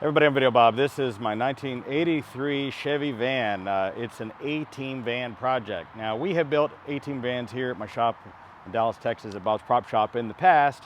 Everybody, I'm Videobob. This is my 1983 Chevy van. It's an A-Team van project. Now, we have built A-Team vans here at my shop in Dallas, Texas, at Bob's Prop Shop in the past.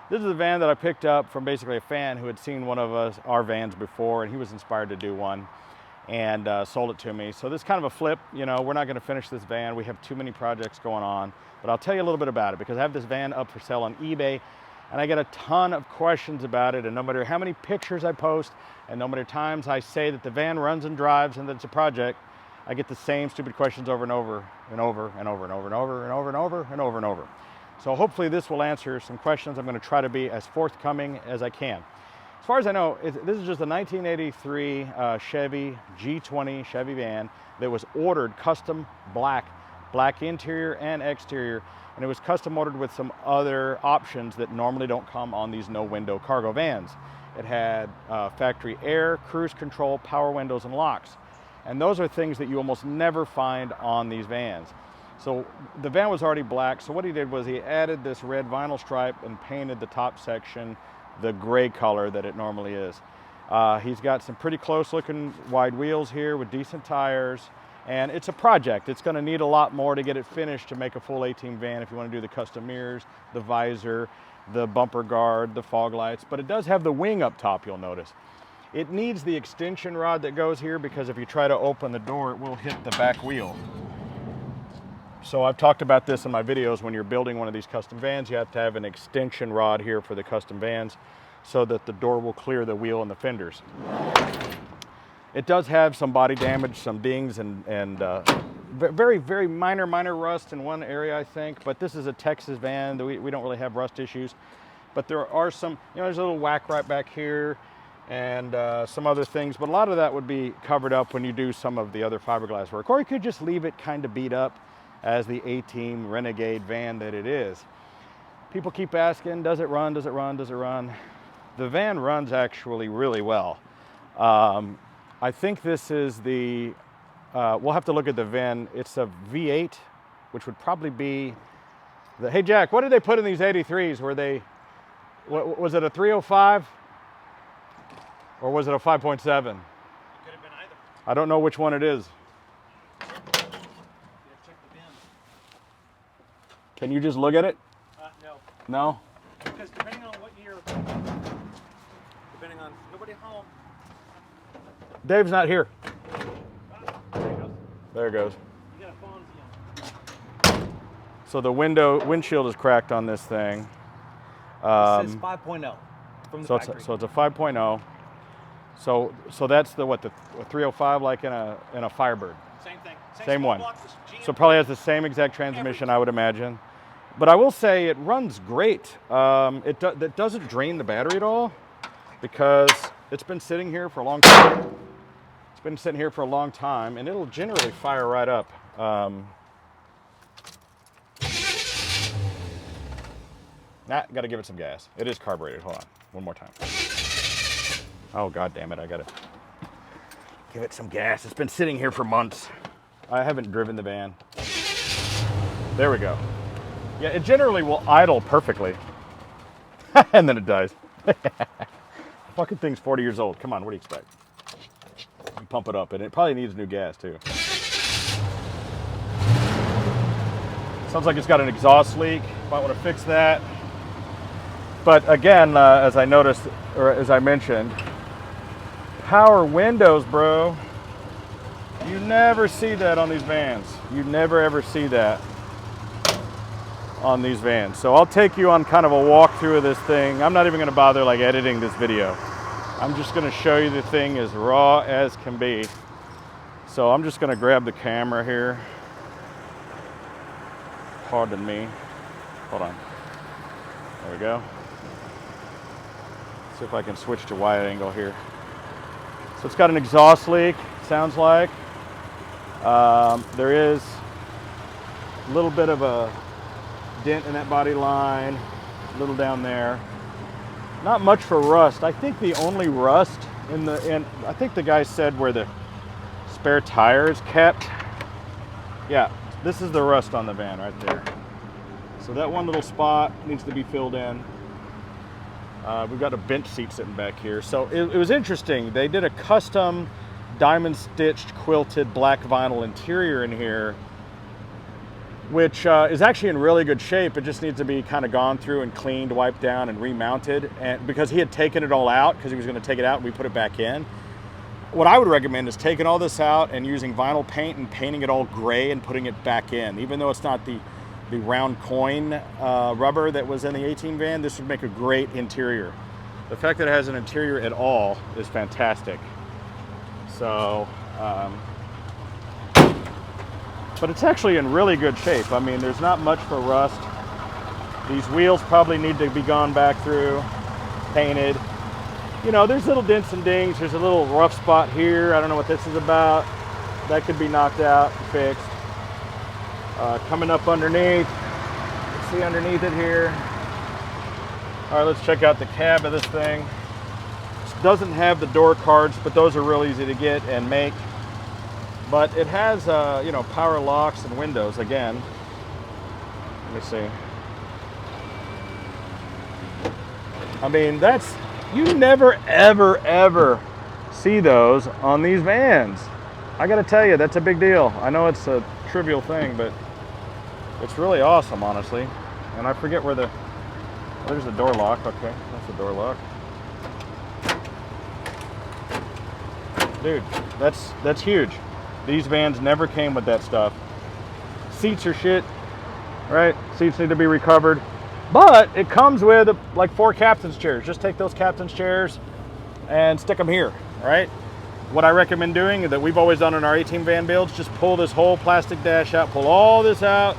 This is a van that I picked up from basically a fan who had seen one of our vans before, and he was inspired to do one and sold it to me. So this is kind of a flip. You know, we're not going to finish this van. We have too many projects going on, but I'll tell you a little bit about it because I have this van up for sale on eBay. And I get a ton of questions about it, and no matter how many pictures I post, and no matter times I say that the van runs and drives and that it's a project, I get the same stupid questions over and over and over and over and over and over and over and over and over and over. So hopefully this will answer some questions. I'm going to try to be as forthcoming as I can. As far as I know, this is just a 1983 Chevy G20 Chevy van that was ordered custom black interior and exterior. And it was custom ordered with some other options that normally don't come on these no window cargo vans. It had factory air, cruise control, power windows, and locks. And those are things that you almost never find on these vans. So the van was already black, so what he did was he added this red vinyl stripe and painted the top section the gray color that it normally is. He's got some pretty close looking wide wheels here with decent tires. And it's a project. It's going to need a lot more to get it finished to make a full A-Team van if you want to do the custom mirrors, the visor, the bumper guard, the fog lights. But it does have the wing up top, you'll notice. It needs the extension rod that goes here because if you try to open the door, it will hit the back wheel. So I've talked about this in my videos. When you're building one of these custom vans, you have to have an extension rod here for the custom vans so that the door will clear the wheel and the fenders. It does have some body damage, some dings, and very, very minor rust in one area, I think. But this is a Texas van. We don't really have rust issues. But there are some, you know, there's a little whack right back here and some other things. But a lot of that would be covered up when you do some of the other fiberglass work. Or you could just leave it kind of beat up as the A-Team Renegade van that it is. People keep asking, does it run, does it run, does it run? The van runs actually really well. I think this is the, we'll have to look at the VIN. It's a V8, which would probably be the, hey Jack, what did they put in these 83s? Were they, was it a 305? Or was it a 5.7? It could have been either. I don't know which one it is. You have to check the VIN. Can you just look at it? No. No? Because depending on what year, depending on, nobody home. Dave's not here. There it goes. There it goes. You got a Fonzie on. So the windshield is cracked on this thing. This is 5.0 from the factory. So it's a 5.0. So that's the 305 like in a Firebird. Same thing. Same one. block, So it probably has the same exact transmission, I would imagine. But I will say it runs great. It doesn't drain the battery at all because it's been sitting here for a long time. It's been sitting here for a long time, and it'll generally fire right up. Got to give it some gas. It is carbureted. Hold on, one more time. Oh, God damn it, I got to give it some gas. It's been sitting here for months. I haven't driven the van. There we go. Yeah, it generally will idle perfectly. And then it dies. Fucking thing's 40 years old. Come on, what do you expect? You pump it up, and it probably needs new gas, too. Sounds like it's got an exhaust leak. Might want to fix that. But again, as I noticed, or as I mentioned, power windows, bro. You never see that on these vans. You never ever see that on these vans. So I'll take you on kind of a walkthrough of this thing. I'm not even going to bother like editing this video. I'm just going to show you the thing as raw as can be. So I'm just going to grab the camera here. Pardon me. Hold on. There we go. See if I can switch to wide angle here. So it's got an exhaust leak, sounds like. There is a little bit of a dent in that body line, a little down there. Not much for rust. I think the only rust I think the guy said where the spare tire is kept. Yeah, this is the rust on the van right there. So that one little spot needs to be filled in. We've got a bench seat sitting back here. So it was interesting. They did a custom diamond stitched quilted black vinyl interior in here, which is actually in really good shape. It just needs to be kind of gone through and cleaned, wiped down, and remounted. And because he had taken it all out, because he was going to take it out and we put it back in. What I would recommend is taking all this out and using vinyl paint and painting it all gray and putting it back in. Even though it's not the round coin rubber that was in the 18 van, this would make a great interior. The fact that it has an interior at all is fantastic. So, but it's actually in really good shape. I mean, there's not much for rust. These wheels probably need to be gone back through, painted. You know, there's little dents and dings. There's a little rough spot here. I don't know what this is about. That could be knocked out and fixed. Coming up underneath, let's see underneath it here. All right, let's check out the cab of this thing. It doesn't have the door cards, but those are real easy to get and make. But it has, you know, power locks and windows again. Let me see. I mean, that's, you never, ever, ever see those on these vans. I gotta tell you, that's a big deal. I know it's a trivial thing, but it's really awesome, honestly. And I forget where there's the door lock. Okay, that's the door lock. Dude, that's huge. These vans never came with that stuff. Seats are shit, right? Seats need to be recovered. But it comes with like 4 captain's chairs. Just take those captain's chairs and stick them here, right? What I recommend doing, that we've always done in our 18 van builds, just pull this whole plastic dash out, pull all this out,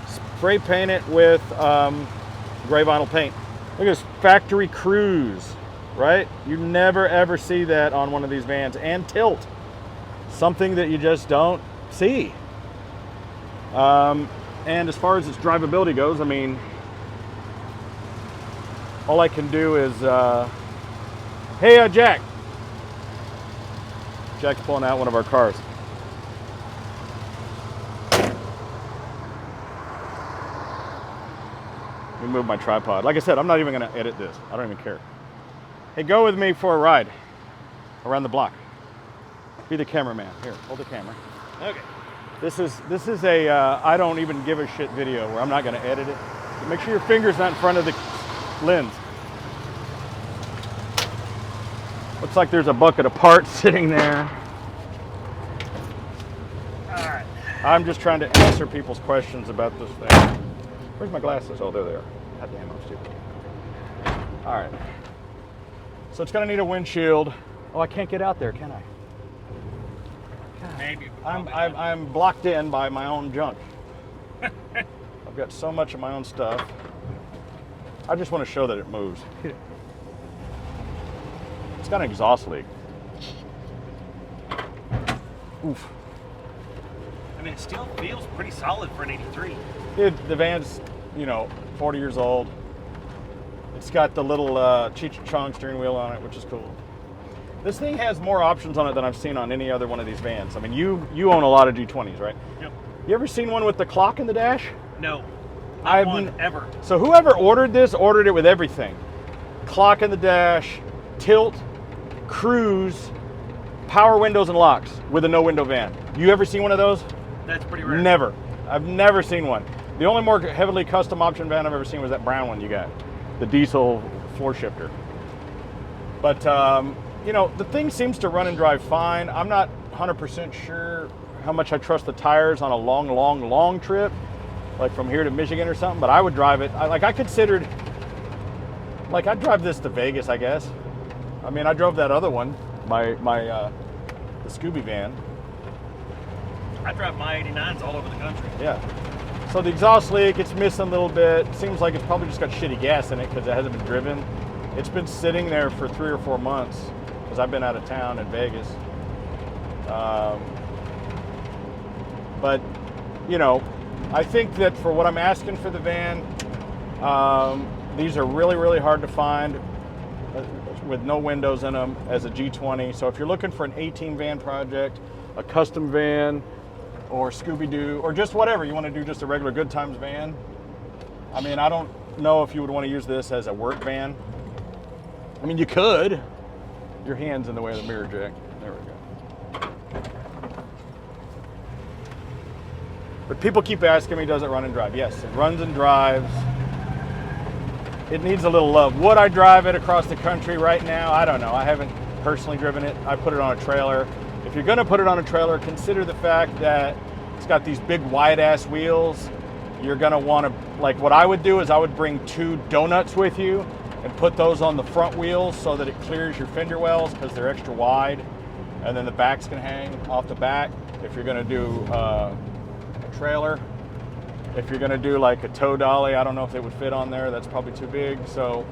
spray paint it with gray vinyl paint. Look at this factory cruise, right? You never ever see that on one of these vans. And tilt, something that you just don't see. And as far as its drivability goes, I mean, all I can do is, hey, Jack. Jack's pulling out one of our cars. Let me move my tripod. Like I said, I'm not even gonna edit this. I don't even care. Hey, go with me for a ride around the block. Be the cameraman. Here, hold the camera. Okay. This is a I don't even give a shit video where I'm not gonna edit it. So make sure your finger's not in front of the lens. Looks like there's a bucket of parts sitting there. All right. I'm just trying to answer people's questions about this thing. Where's my glasses? Oh, there they are. God damn, I'm stupid. All right. So it's gonna need a windshield. Oh, I can't get out there, can I? God. Maybe. I'm blocked in by my own junk. I've got so much of my own stuff. I just want to show that it moves. It's got an exhaust leak. Oof. I mean, it still feels pretty solid for an 83. The van's, you know, 40 years old. It's got the little Cheech Chong steering wheel on it, which is cool. This thing has more options on it than I've seen on any other one of these vans. I mean, you own a lot of G20s, right? Yep. You ever seen one with the clock in the dash? No. Not one ever. So whoever ordered this ordered it with everything. Clock in the dash, tilt, cruise, power windows and locks with a no window van. You ever seen one of those? That's pretty rare. Never. I've never seen one. The only more heavily custom option van I've ever seen was that brown one you got, the diesel floor shifter. But you know, the thing seems to run and drive fine. I'm not 100% sure how much I trust the tires on a long trip, like from here to Michigan or something, but I would drive it. I'd drive this to Vegas, I guess. I mean, I drove that other one, the Scooby van. I drive my 89s all over the country. Yeah. So the exhaust leak, it's missing a little bit. Seems like it's probably just got shitty gas in it because it hasn't been driven. It's been sitting there for 3 or 4 months because I've been out of town in Vegas. But, you know, I think that for what I'm asking for the van, these are really, really hard to find with no windows in them as a G20. So if you're looking for an 18 van project, a custom van, or Scooby-Doo, or just whatever, you want to do just a regular Good Times van. I mean, I don't know if you would want to use this as a work van. I mean, you could. Your hand's in the way of the mirror jack. There we go. But people keep asking me, does it run and drive? Yes, it runs and drives. It needs a little love. Would I drive it across the country right now? I don't know. I haven't personally driven it. I put it on a trailer. If you're gonna put it on a trailer, consider the fact that it's got these big wide ass wheels. You're gonna wanna, like what I would do is I would bring 2 donuts with you and put those on the front wheels so that it clears your fender wells because they're extra wide. And then the backs can hang off the back if you're gonna do a trailer. If you're gonna do like a tow dolly, I don't know if it would fit on there. That's probably too big. So,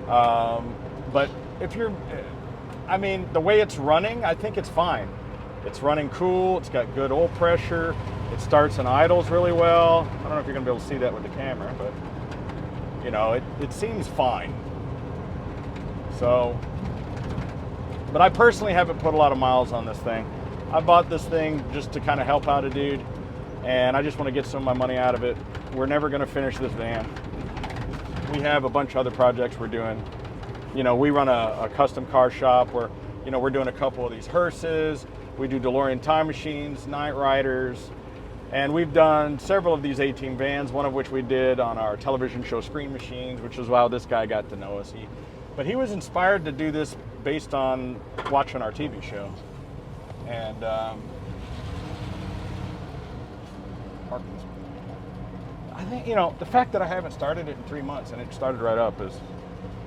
but if you're, I mean, the way it's running, I think it's fine. It's running cool. It's got good oil pressure. It starts and idles really well. I don't know if you're gonna be able to see that with the camera, but you know, it seems fine. So, but I personally haven't put a lot of miles on this thing. I bought this thing just to kind of help out a dude, and I just want to get some of my money out of it. We're never going to finish this van. We have a bunch of other projects we're doing. You know, we run a custom car shop where, you know, we're doing a couple of these hearses. We do DeLorean time machines, night riders, and we've done several of these 18 vans, one of which we did on our television show Screen Machines, which is how this guy got to know us. But he was inspired to do this based on watching our TV show. And I think, you know, the fact that I haven't started it in 3 months and it started right up is,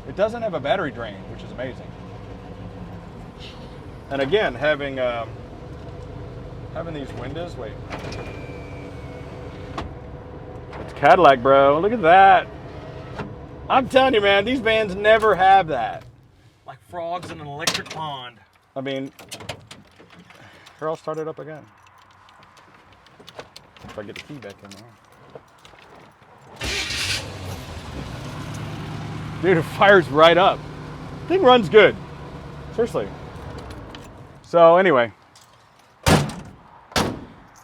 it doesn't have a battery drain, which is amazing. And again, having these windows, wait. It's Cadillac, bro. Look at that. I'm telling you, man, these vans never have that. Like frogs in an electric pond. I mean, here, I'll start it up again. If I get the key back in there. Dude, it fires right up. Thing runs good. Seriously. So anyway,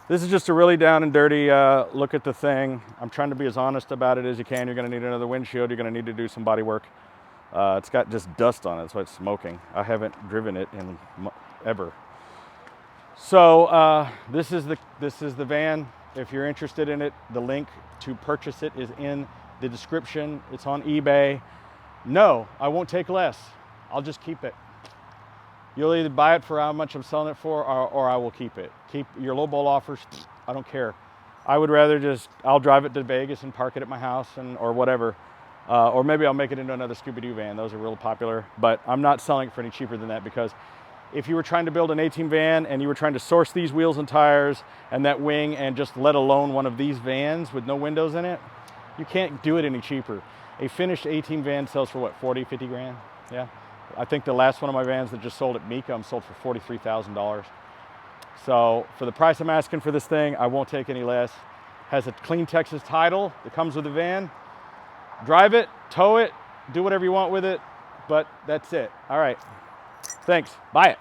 this is just a really down and dirty look at the thing. I'm trying to be as honest about it as you can. You're gonna need another windshield. You're gonna need to do some body work. It's got just dust on it, so it's smoking. I haven't driven it in ever. So this is the van. If you're interested in it, the link to purchase it is in the description. It's on eBay. No, I won't take less. I'll just keep it. You'll either buy it for how much I'm selling it for, or I will keep it. Keep your lowball offers. I don't care. I would rather I'll drive it to Vegas and park it at my house or whatever. Or maybe I'll make it into another Scooby-Doo van. Those are real popular, but I'm not selling it for any cheaper than that, because if you were trying to build an 18 van and you were trying to source these wheels and tires and that wing and just let alone one of these vans with no windows in it, you can't do it any cheaper. A finished 18 van sells for what, 40, 50 grand? Yeah. I think the last one of my vans that just sold at Mecum sold for $43,000. So for the price I'm asking for this thing, I won't take any less. Has a clean Texas title that comes with the van. Drive it, tow it, do whatever you want with it, but that's it. All right. Thanks. Buy it.